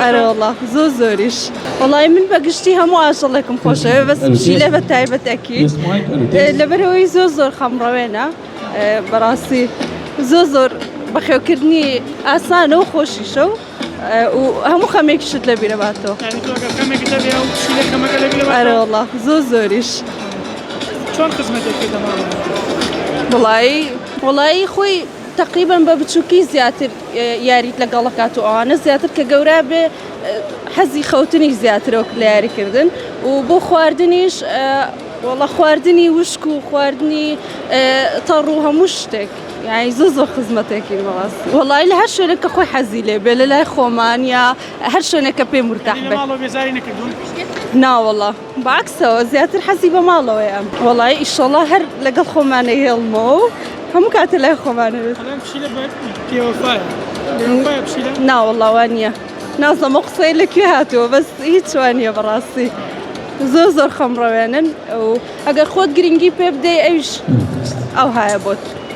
أنا والله زوريش والله من بقشتي هم وعاش الله يكون خوشه بس بشيله بتايبة أكيد لبروي زور خمرة وينه براسي زور بخيوكرني أصلا وخوشي شو وهم خميك شد لبينا بعته يعني تو اگر خمك تبي او تشيله خمك لبي لبا أنا والله زوريش شلون خدمتك كذا والله خوي تقريبا بتشوكي زياتر ياريت لقالكاتو أنا زياتر كجوراب حزي خوتني زياتر وكلاري كردن وبو خواردنيش والله خواردني وشكو خواردني طروها مشتك يعني زوزو خدمتك المغاص والله إلا هالشونك أخوي حزيلة بلا لا خومانيا هالشونك بي مرتاح يعني به مالو بيزارينك بدون نا والله بعكسه زيادة الحزيبة مالو يا والله إن شاء الله هر لقى خوماني يلمو هم كاتله خوماني خلينا بشيله كي وفاية وفاية بشيله نا والله وانيا نازله مقصي لك هاتو بس هيك وانيا براسي زور خمرة وينن وأجر خود جرينجي بيبدأ إيش أو هاي بوت